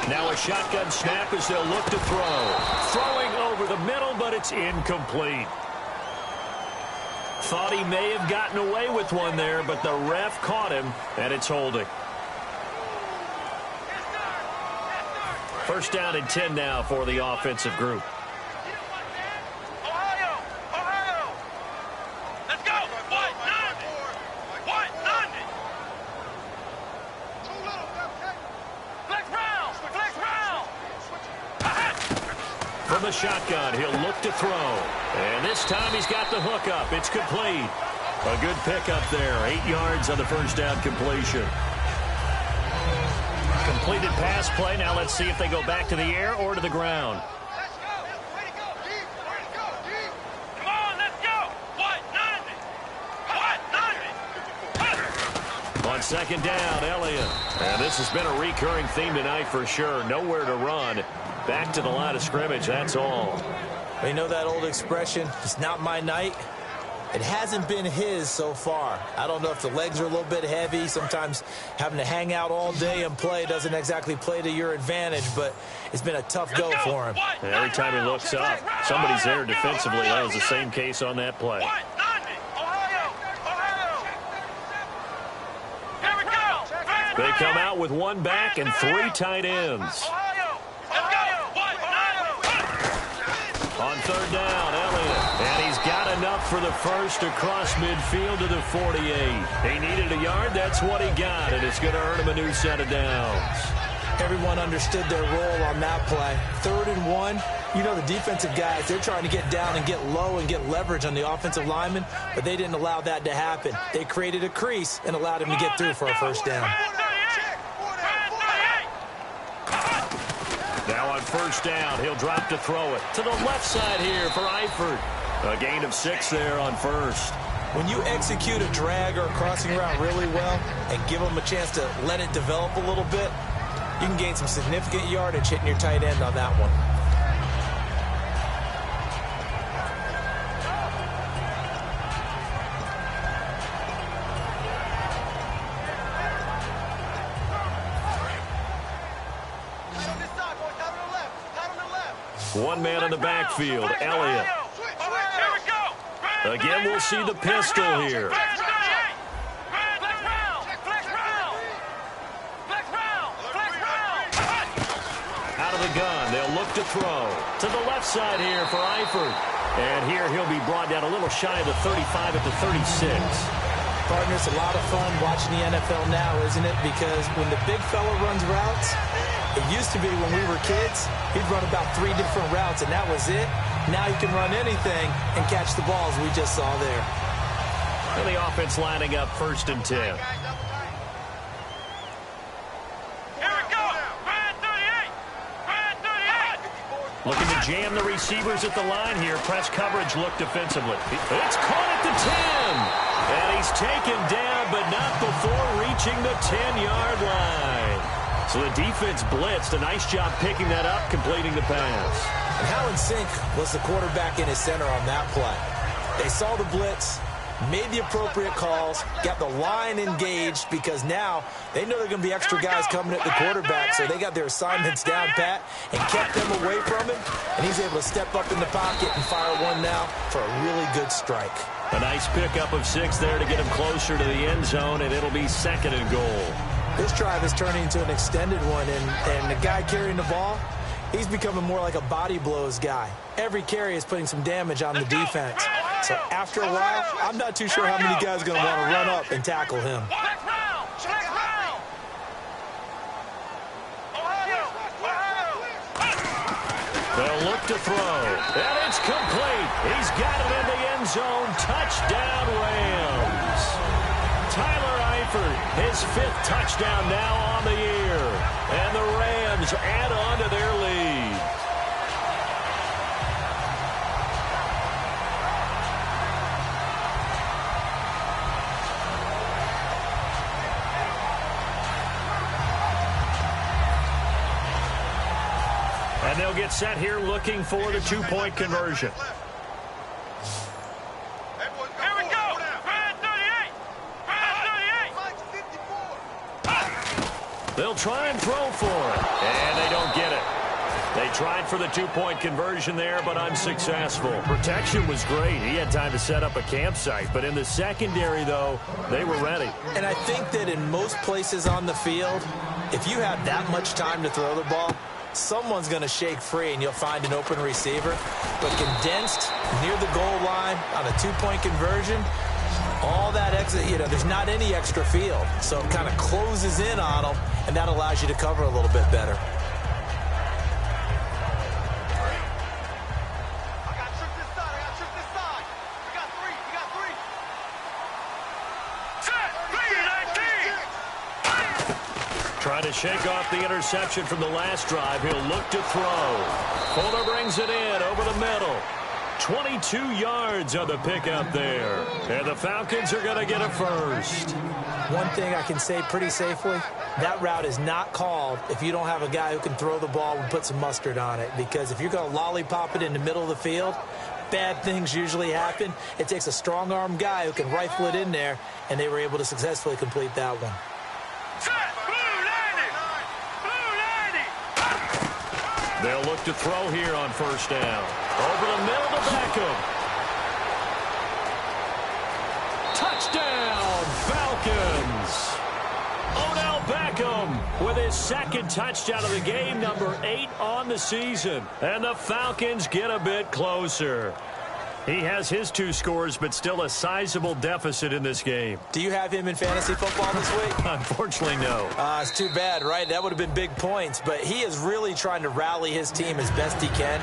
Now a shotgun snap as they'll look to throw. Throwing over the middle, but it's incomplete. Thought he may have gotten away with one there, but the ref caught him, and it's holding. 1st down and 10 now for the offensive group. From the shotgun, he'll look to throw. And this time he's got the hook up. It's complete. A good pickup there. 8 yards on the 1st down completion. Completed pass play. Now let's see if they go back to the air or to the ground. On 2nd down, Elliott. And this has been a recurring theme tonight for sure. Nowhere to run. Back to the line of scrimmage, that's all. You know that old expression, it's not my night? It hasn't been his so far. I don't know if the legs are a little bit heavy. Sometimes having to hang out all day and play doesn't exactly play to your advantage, but it's been a tough go for him. And every time he looks up, somebody's there defensively. That was the same case on that play. They come out with 1 back and 3 tight ends. On 3rd down, Elliott. And he's got enough for the first across midfield to the 48. He needed a yard. That's what he got, and it's going to earn him a new set of downs. Everyone understood their role on that play. 3rd and 1. You know the defensive guys, they're trying to get down and get low and get leverage on the offensive lineman, but they didn't allow that to happen. They created a crease and allowed him to get through for a 1st down. Now on 1st down, he'll drop to throw it. To the left side here for Eifert. A gain of 6 there on 1st. When you execute a drag or a crossing route really well and give them a chance to let it develop a little bit, you can gain some significant yardage hitting your tight end on that one. One man in the backfield, Elliott. Again, we'll see the pistol here. Out of the gun, they'll look to throw. To the left side here for Eifert. And here he'll be brought down a little shy of the 35 at the 36. Partner, it's a lot of fun watching the NFL now, isn't it? Because when the big fella runs routes, it used to be when we were kids, he'd run about 3 different routes, and that was it. Now he can run anything and catch the balls we just saw there. And the offense lining up 1st and 10. Looking to jam the receivers at the line here. Press coverage look defensively. It's caught at the 10. And he's taken down, but not before reaching the 10-yard line. So the defense blitzed. A nice job picking that up, completing the pass. And how in sync was the quarterback in his center on that play? They saw the blitz, made the appropriate calls, got the line engaged because now they know there are going to be extra guys coming at the quarterback, so they got their assignments down pat and kept them away from him, and he's able to step up in the pocket and fire one now for a really good strike. A nice pickup of 6 there to get him closer to the end zone, and it'll be 2nd and goal. This drive is turning into an extended one, and the guy carrying the ball, he's becoming more like a body blows guy. Every carry is putting some damage on the defense. So after a while, I'm not too sure how many guys are going to want to run up and tackle him. They'll look to throw, and it's complete. He's got it in the end zone. Touchdown, Rams. Tyler Eifert, his 5th touchdown now on the year. And the Rams add on to their lead. And they'll get set here looking for the two-point conversion. Here we go. Red 38. Red 38. They'll try and throw for it. And they don't get it. They tried for the two-point conversion there, but unsuccessful. Protection was great. He had time to set up a campsite. But in the secondary, though, they were ready. And I think that in most places on the field, if you have that much time to throw the ball, someone's going to shake free and you'll find an open receiver. But condensed near the goal line on a two-point conversion, all that exit, there's not any extra field. So it kind of closes in on them, and that allows you to cover a little bit better. Trying to shake off the interception from the last drive. He'll look to throw. Fuller brings it in over the middle. 22 yards on the pickup there. And the Falcons are going to get a first. One thing I can say pretty safely, that route is not called if you don't have a guy who can throw the ball and put some mustard on it. Because if you're going to lollipop it in the middle of the field, bad things usually happen. It takes a strong-arm guy who can rifle it in there, and they were able to successfully complete that one. They'll look to throw here on first down. Over the middle to Beckham. Touchdown, Falcons. Odell Beckham with his second touchdown of the game, number 8 on the season. And the Falcons get a bit closer. He has his 2 scores, but still a sizable deficit in this game. Do you have him in fantasy football this week? Unfortunately, no. It's too bad, right? That would have been big points. But he is really trying to rally his team as best he can.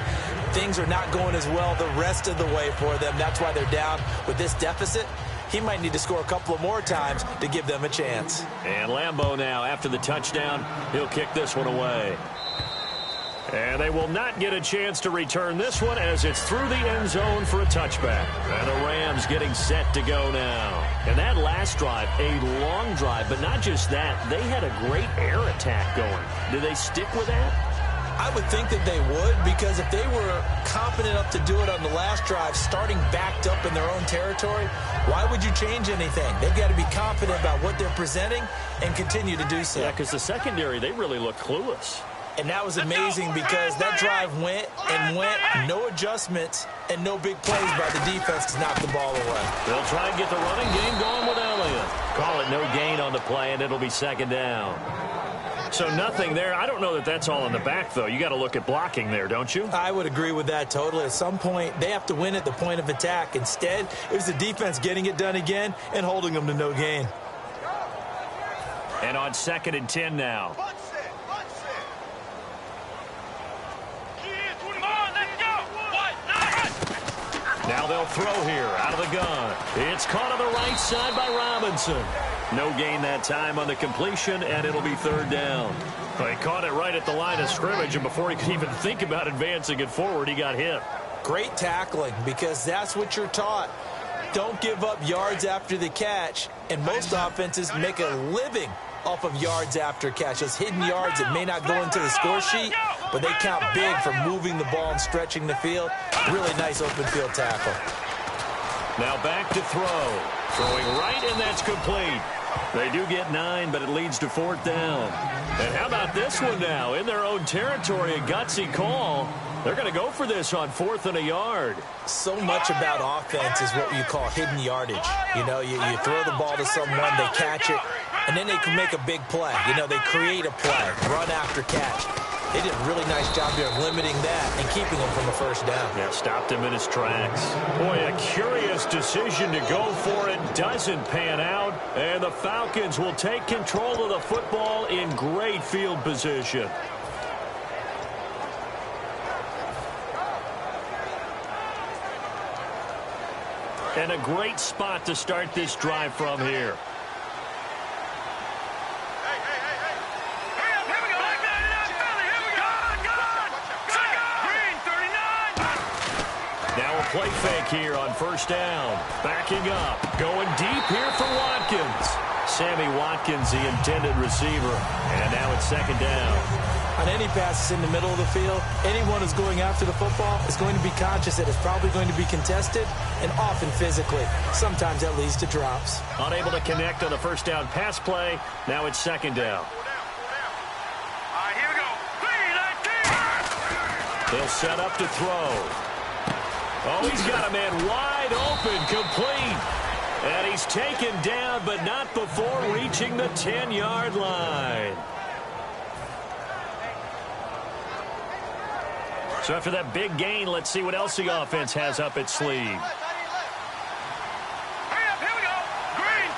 Things are not going as well the rest of the way for them. That's why they're down with this deficit. He might need to score a couple of more times to give them a chance. And Lambeau now, after the touchdown, he'll kick this one away. And they will not get a chance to return this one as it's through the end zone for a touchback. And the Rams getting set to go now. And that last drive, a long drive, but not just that. They had a great air attack going. Do they stick with that? I would think that they would, because if they were confident enough to do it on the last drive, starting backed up in their own territory, why would you change anything? They've got to be confident about what they're presenting and continue to do so. Yeah, because the secondary, they really look clueless. And that was amazing because that drive went and went, no adjustments and no big plays by the defense to knock the ball away. They'll try and get the running game going with Elliott. Call it no gain on the play, and it'll be second down. So nothing there. I don't know that that's all in the back, though. You got to look at blocking there, don't you? I would agree with that totally. At some point, they have to win at the point of attack. Instead, it was the defense getting it done again and holding them to no gain. And on 2nd and 10 now. Now they'll throw here out of the gun. It's caught on the right side by Robinson. No gain that time on the completion, and it'll be third down. He caught it right at the line of scrimmage, and before he could even think about advancing it forward, he got hit. Great tackling, because that's what you're taught. Don't give up yards after the catch, and most offenses make a living off of yards after catch. Those hidden yards that may not go into the score sheet, but they count big for moving the ball and stretching the field. Really nice open field tackle. Now back to throw. Throwing right, and that's complete. They do get 9, but it leads to 4th down. And how about this one now? In their own territory, a gutsy call. They're going to go for this on 4th and a yard. So much about offense is what you call hidden yardage. You know, you throw the ball to someone, they catch it, and then they can make a big play. You know, they create a play, run after catch. They did a really nice job there of limiting that and keeping him from a first down. Yeah, stopped him in his tracks. Boy, a curious decision to go for it. Doesn't pan out. And the Falcons will take control of the football in great field position. And a great spot to start this drive from here. Now a play fake here on first down. Backing up. Going deep here for Watkins. Sammy Watkins, the intended receiver. And now it's second down. On any passes in the middle of the field, anyone who's going after the football is going to be conscious that it's probably going to be contested and often physically. Sometimes that leads to drops. Unable to connect on the first down pass play. Now it's second down. All right, here we go. They'll set up to throw. Oh, he's got a man wide open, complete. And he's taken down, but not before reaching the 10-yard line. So after that big gain, let's see what else the offense has up its sleeve. Hurry up, here we go. Green,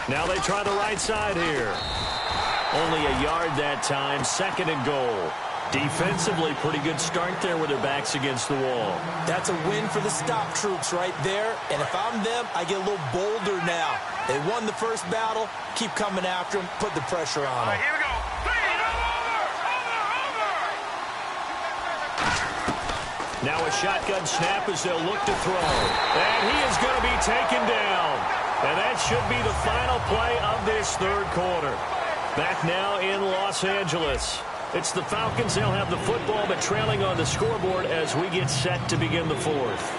39. Now they try the right side here. Only a yard that time, second and goal. Defensively, pretty good start there with their backs against the wall. That's a win for the stop troops right there. And if I'm them, I get a little bolder now. They won the first battle. Keep coming after them. Put the pressure on All right, them. here we go. Now a shotgun snap as they'll look to throw. And he is going to be taken down. And that should be the final play of this third quarter. Back now in Los Angeles. It's the Falcons. They'll have the football, but trailing on the scoreboard as we get set to begin the fourth.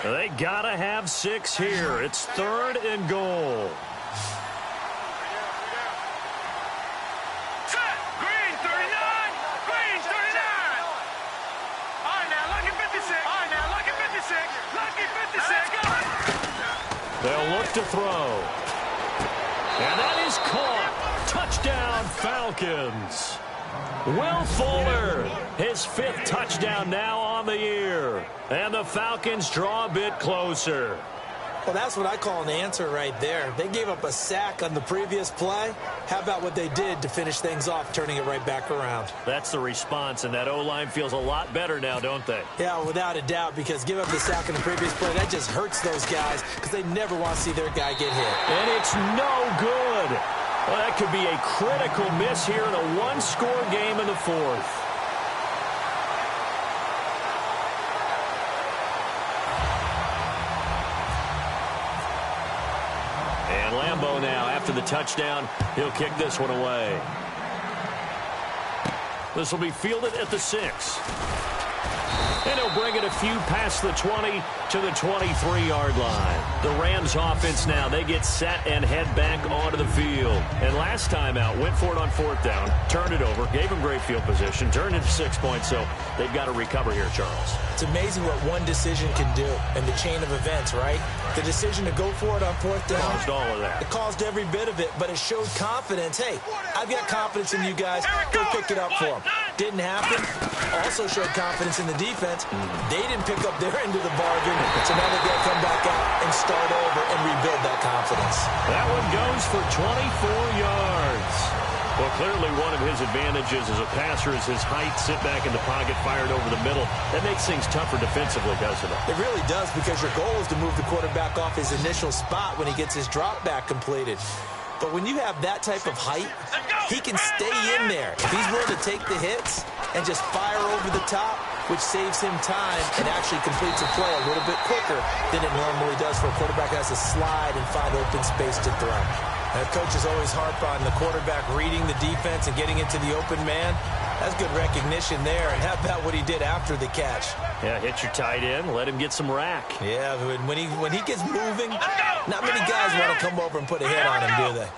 They gotta have 6 here. It's third and goal. Set. Green, 39. Green, 39. All right, now, lucky 56. All right, now, lucky 56. Lucky 56. They'll look to throw. And that is caught. Touchdown, Falcons. Will Fuller, his 5th touchdown now on the year. And the Falcons draw a bit closer. Well, that's what I call an answer right there. They gave up a sack on the previous play. How about what they did to finish things off, turning it right back around? That's the response, and that O-line feels a lot better now, don't they? Yeah, without a doubt, because give up the sack on the previous play, that just hurts those guys because they never want to see their guy get hit. And it's no good. Well, that could be a critical miss here in a one-score game in the fourth. And Lambeau now, after the touchdown, he'll kick this one away. This will be fielded at the 6. And he'll bring it a few past the 20 to the 23-yard line. The Rams offense now, they get set and head back onto the field. And last time out, went for it on 4th down, turned it over, gave them great field position, turned it to 6 points, so they've got to recover here, Charles. It's amazing what one decision can do in the chain of events, right? The decision to go for it on 4th down. Caused all of that. It caused every bit of it, but it showed confidence. Hey, I've got confidence in you guys. Go pick it up for them. Didn't happen. Also showed confidence in the defense. They didn't pick up their end of the bargain, so now they've got to come back out and start over and rebuild that confidence. That one goes for 24 yards. Well, clearly one of his advantages as a passer is his height, sit back in the pocket, fired over the middle. That makes things tougher defensively, doesn't it? It really does, because your goal is to move the quarterback off his initial spot when he gets his drop back completed. But when you have that type of height, he can stay in there. If he's willing to take the hits and just fire over the top, which saves him time and actually completes a play a little bit quicker than it normally does for a quarterback that has to slide and find open space to throw. Now, coaches always harp on the quarterback reading the defense and getting into the open man. That's good recognition there. And how about what he did after the catch? Yeah, hit your tight end, let him get some rack. Yeah, when he gets moving, not many guys want to come over and put a hit on him, do they?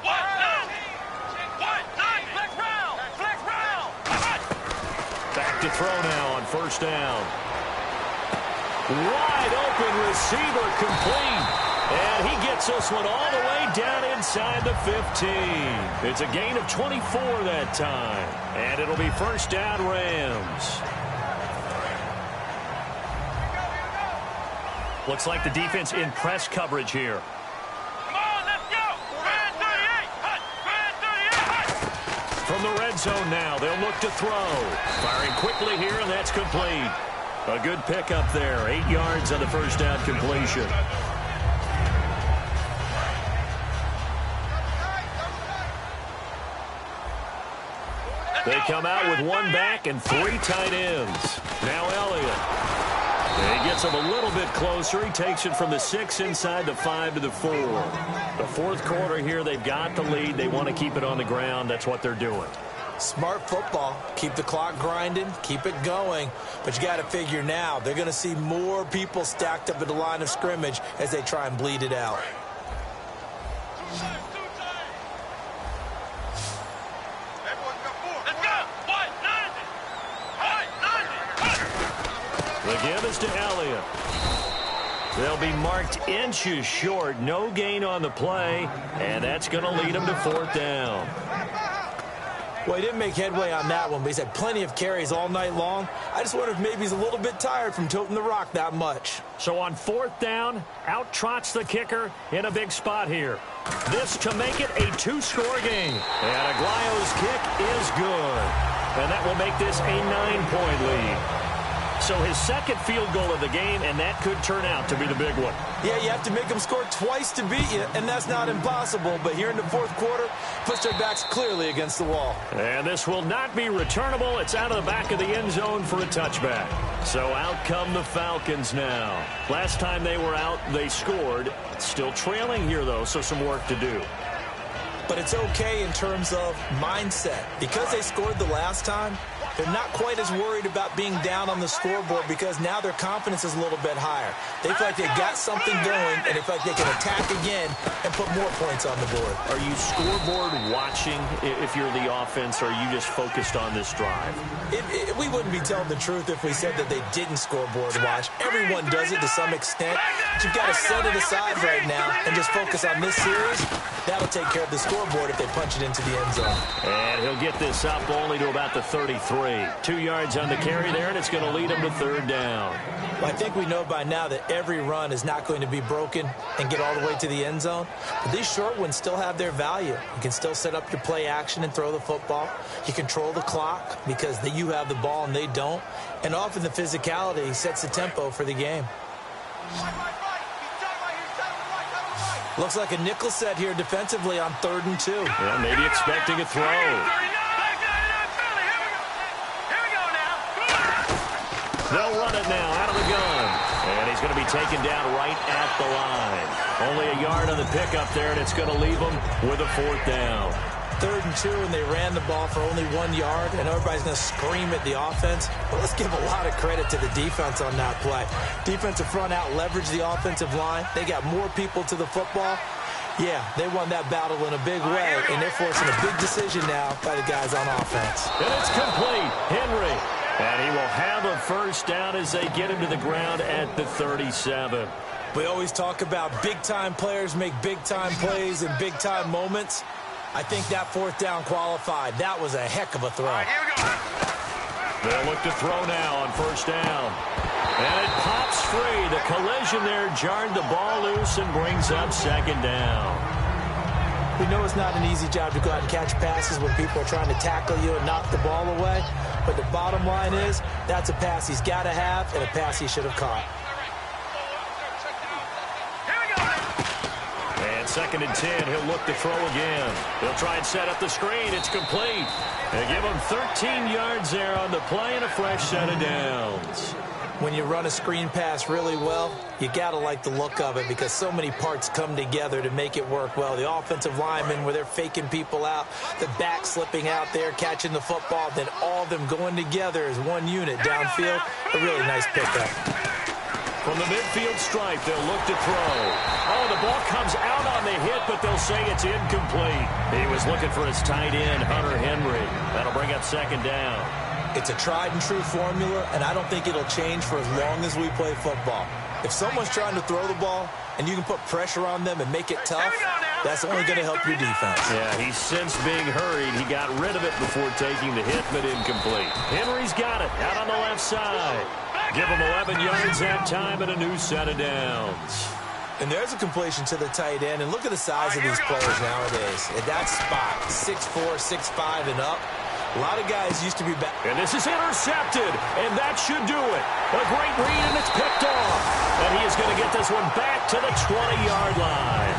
Back to throw now on 1st down. Wide open receiver, complete. And he gets this one all the way down inside the 15. It's a gain of 24 that time. And it'll be 1st down, Rams. Looks like the defense in press coverage here. Come on, let's go. Red 38. Hut. Red 38. Hut. From the red zone now, they'll look to throw. Firing quickly here, and that's complete. A good pickup there. 8 yards on the 1st down completion. They come out with one back and 3 tight ends. Now Elliott. He gets him a little bit closer. He takes it from the 6 inside the 5 to the 4. The fourth quarter here, they've got the lead. They want to keep it on the ground. That's what they're doing. Smart football. Keep the clock grinding. Keep it going. But you got to figure now, they're going to see more people stacked up at the line of scrimmage as they try and bleed it out. The give is to Elliott. They'll be marked inches short. No gain on the play, and that's going to lead them to 4th down. Well, he didn't make headway on that one, but he's had plenty of carries all night long. I just wonder if maybe he's a little bit tired from toting the rock that much. So on 4th down, out trots the kicker in a big spot here. This to make it a 2-score game. And Aguayo's kick is good. And that will make this a 9-point lead. So his second field goal of the game, and that could turn out to be the big one. Yeah, you have to make them score twice to beat you, and that's not impossible. But here in the fourth quarter, puts their backs clearly against the wall. And this will not be returnable. It's out of the back of the end zone for a touchback. So out come the Falcons now. Last time they were out, they scored. Still trailing here, though, so some work to do. But it's okay in terms of mindset. Because they scored the last time, they're not quite as worried about being down on the scoreboard because now their confidence is a little bit higher. They feel like they got something going, and they feel like they can attack again and put more points on the board. Are you scoreboard watching if you're the offense, or are you just focused on this drive? We wouldn't be telling the truth if we said that they didn't scoreboard watch. Everyone does it to some extent. But you've got to set it aside right now and just focus on this series. That'll take care of the scoreboard if they punch it into the end zone. And he'll get this up only to about the 33. 2 yards on the carry there, and it's going to lead him to 3rd down. Well, I think we know by now that every run is not going to be broken and get all the way to the end zone. But these short ones still have their value. You can still set up your play action and throw the football. You control the clock because you have the ball and they don't. And often the physicality sets the tempo for the game. Looks like a nickel set here defensively on 3rd and 2. Yeah, maybe expecting a throw. They'll run it now out of the gun. And he's going to be taken down right at the line. Only a yard on the pickup there, and it's going to leave him with a 4th down. 3rd and 2, and they ran the ball for only 1 yard, and everybody's going to scream at the offense. But let's give a lot of credit to the defense on that play. Defensive front out leveraged the offensive line. They got more people to the football. Yeah, they won that battle in a big way, and they're forcing a big decision now by the guys on offense. And it's complete. Henry. And he will have a 1st down as they get him to the ground at the 37. We always talk about big-time players make big-time plays in big-time moments. I think that 4th down qualified. That was a heck of a throw. All right, here we go. They'll look to throw now on 1st down. And it pops free. The collision there jarred the ball loose and brings up 2nd down. We know it's not an easy job to go out and catch passes when people are trying to tackle you and knock the ball away. But the bottom line is, that's a pass he's got to have and a pass he should have caught. And 2nd and 10, he'll look to throw again. He'll try and set up the screen. It's complete. They give him 13 yards there on the play and a fresh set of downs. When you run a screen pass really well, you got to like the look of it because so many parts come together to make it work well. The offensive linemen, where they're faking people out, the back slipping out there, catching the football, then all of them going together as one unit downfield. A really nice pickup. From the midfield stripe, they'll look to throw. Oh, the ball comes out on the hit, but they'll say it's incomplete. He was looking for his tight end, Hunter Henry. That'll bring up 2nd down. It's a tried-and-true formula, and I don't think it'll change for as long as we play football. If someone's trying to throw the ball and you can put pressure on them and make it tough, that's only going to help your defense. Yeah, he's since being hurried. He got rid of it before taking the hit, but incomplete. Henry's got it out on the left side. Give him 11 yards that time and a new set of downs. And there's a completion to the tight end, and look at the size of these players nowadays. At that spot, 6'4", 6'5", and up. A lot of guys used to be back. And this is intercepted, and that should do it. A great read, and it's picked off. And he is going to get this one back to the 20-yard line.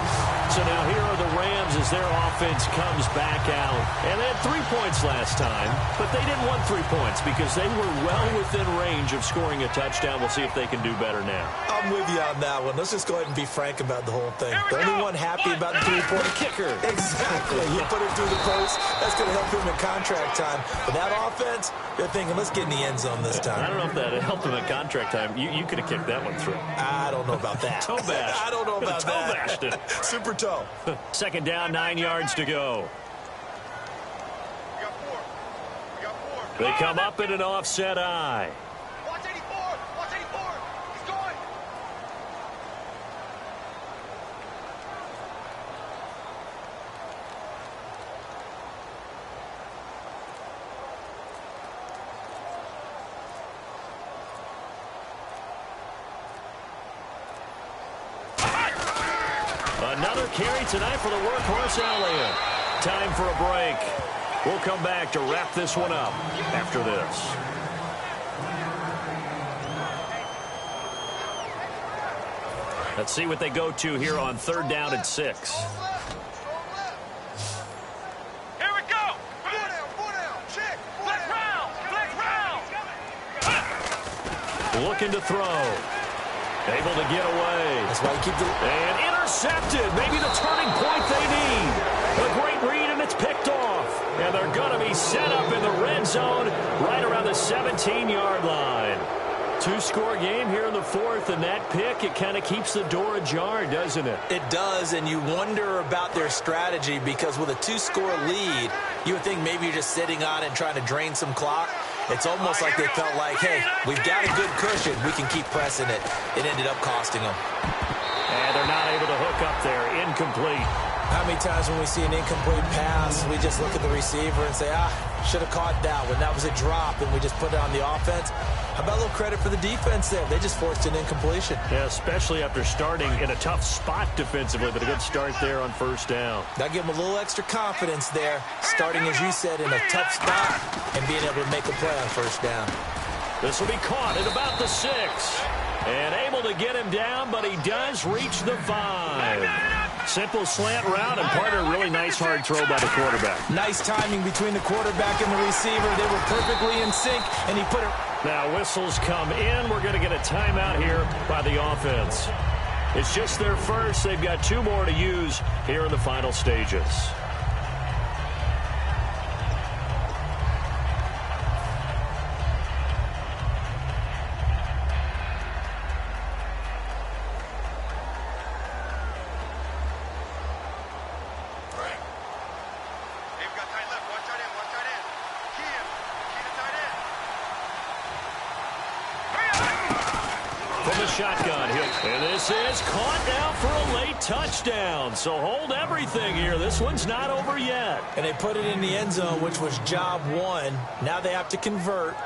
So now here are the Rams as their offense comes back out. And they had 3 points last time, but they didn't want 3 points because they were well within range of scoring a touchdown. We'll see if they can do better now. I'm with you on that one. Let's just go ahead and be frank about the whole thing. The only one happy about the 3-point kicker. Exactly. You put it through the post. That's going to help him in contract time. But that offense, they're thinking, let's get in the end zone this time. I don't know if that helped him in contract time. You could have kicked that one through. I don't know about that. Toe bash. I don't know about toe that. Bashed it. Super toe. Second down, 9 yards to go. They come up in an offset eye. Watch 84. Watch 84. He's going. Another carry tonight for the workhorse Elliott. Time for a break. We'll come back to wrap this one up after this. Let's see what they go to here on 3rd down and 6. Here we go. Four down. Check. Flex round. Looking to throw. Able to get away. That's why you keep the... And intercepted. Maybe the turning point they need. A great read, and it's picked off. And they're going to be set up in the red zone right around the 17-yard line. 2-score game here in the 4th, and that pick, it kind of keeps the door ajar, doesn't it? It does, and you wonder about their strategy because with a 2-score lead, you would think maybe you're just sitting on it and trying to drain some clock. It's almost like they felt like, hey, we've got a good cushion. We can keep pressing it. It ended up costing them. And they're not able to hook up there. Incomplete. How many times when we see an incomplete pass, we just look at the receiver and say, should have caught that one. That was a drop, and we just put it on the offense. How about a little credit for the defense there? They just forced an incompletion. Yeah, especially after starting in a tough spot defensively, but a good start there on 1st down. Now give them a little extra confidence there, starting, as you said, in a tough spot and being able to make a play on 1st down. This will be caught at about the 6. And able to get him down, but he does reach the 5. Simple slant route, and part of a really nice hard throw by the quarterback. Nice timing between the quarterback and the receiver. They were perfectly in sync, and he put it... Now whistles come in. We're going to get a timeout here by the offense. It's just their first. They've got 2 more to use here in the final stages. Shotgun hit, and this is caught now for a late touchdown. So hold everything here. This one's not over yet. And they put it in the end zone, which was job 1. Now they have to convert,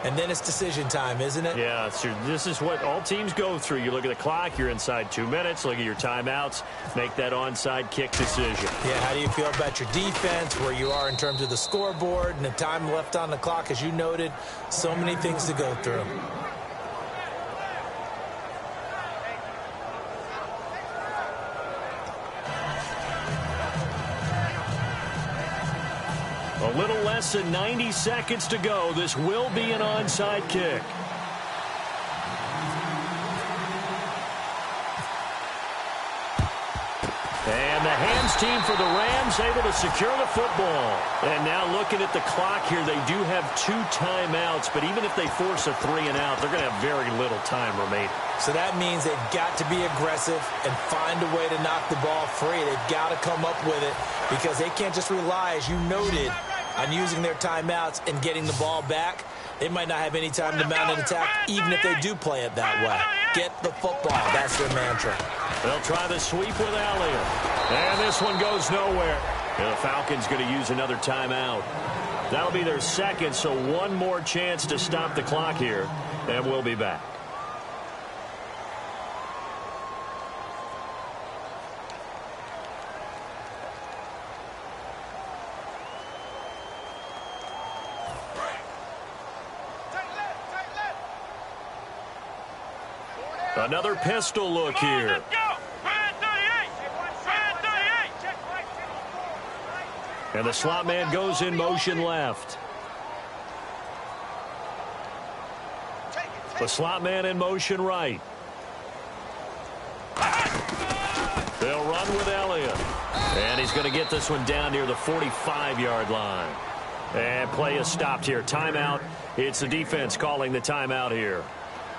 and then it's decision time, isn't it? Yeah, this is what all teams go through. You look at the clock, you're inside 2 minutes, look at your timeouts, make that onside kick decision. Yeah, how do you feel about your defense, where you are in terms of the scoreboard, and the time left on the clock, as you noted, so many things to go through. A little less than 90 seconds to go. This will be an onside kick. And the hands team for the Rams able to secure the football. And now looking at the clock here, they do have 2 timeouts, but even if they force a 3-and-out, they're going to have very little time remaining. So that means they've got to be aggressive and find a way to knock the ball free. They've got to come up with it because they can't just rely, as you noted, on using their timeouts and getting the ball back. They might not have any time to mount an attack, even if they do play it that way. Get the football. That's their mantra. They'll try the sweep with Elliott. And this one goes nowhere. And the Falcons going to use another timeout. That'll be their second, so one more chance to stop the clock here. And we'll be back. Another pistol look here. Let's go. Red 38. Red 38. And the slot man goes in motion left. The slot man in motion right. They'll run with Elliott. And he's going to get this one down near the 45-yard line. And play is stopped here. Timeout. It's the defense calling the timeout here.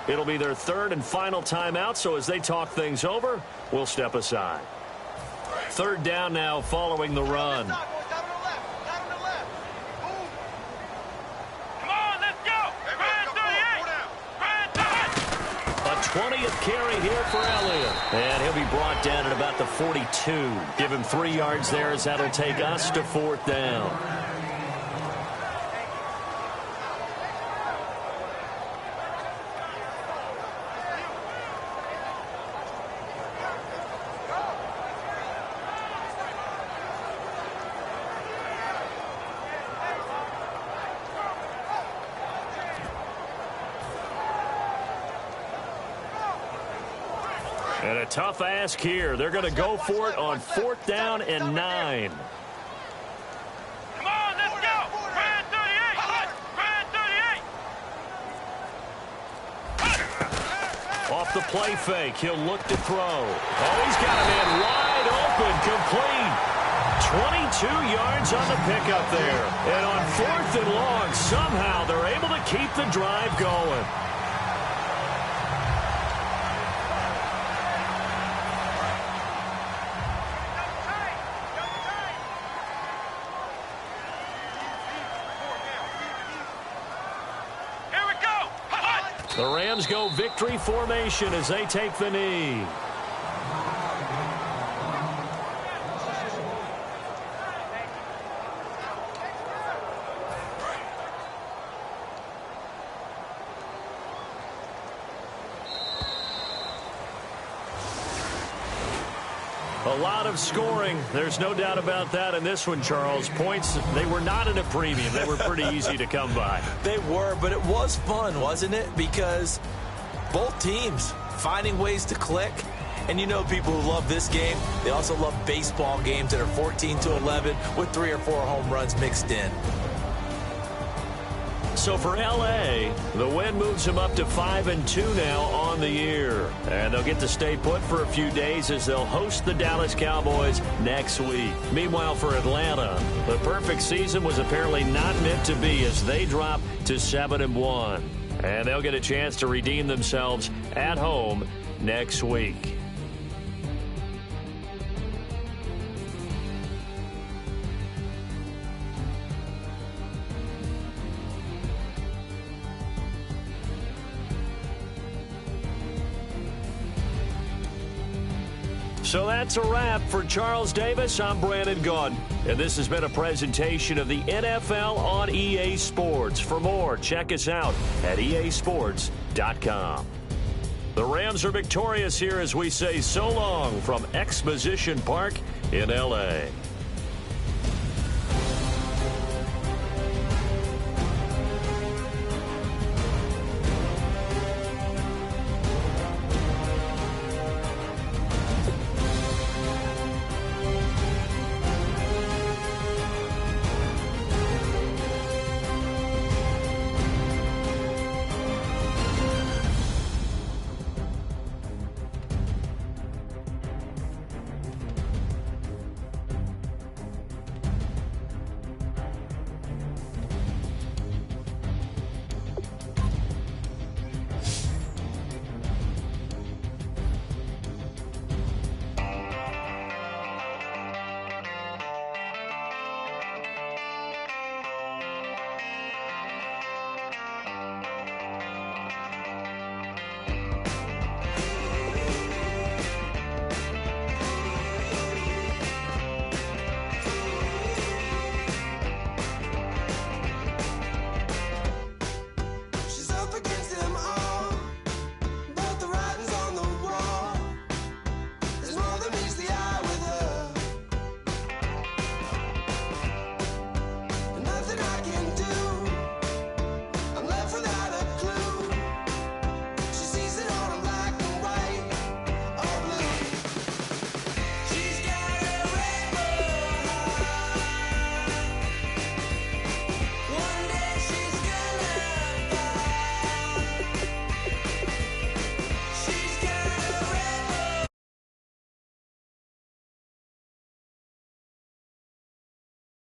It'll be their third and final timeout, so as they talk things over, we'll step aside. Third down now following the run. A 20th carry here for Elliott. And he'll be brought down at about the 42. Give him 3 yards there as that'll take us to fourth down. And a tough ask here. They're going to go for it on 4th down and 9. Come on, let's go. Brand 38. Brand 38. Off the play fake, he'll look to throw. Oh, he's got a man wide open, complete. 22 yards on the pickup there. And on 4th and long, somehow they're able to keep the drive going. The Rams go victory formation as they take the knee. A lot of scoring. There's no doubt about that in this one, Charles. Points, they were not at a premium. They were pretty easy to come by. They were, but it was fun, wasn't it? Because both teams finding ways to click. And you know people who love this game, they also love baseball games that are 14-11 with 3 or 4 home runs mixed in. So for L.A., the win moves them up to 5-2 now on the year. And they'll get to stay put for a few days as they'll host the Dallas Cowboys next week. Meanwhile, for Atlanta, the perfect season was apparently not meant to be as they drop to 7-1. And they'll get a chance to redeem themselves at home next week. So that's a wrap. For Charles Davis, I'm Brandon Gaudin. And this has been a presentation of the NFL on EA Sports. For more, check us out at easports.com. The Rams are victorious here as we say so long from Exposition Park in L.A.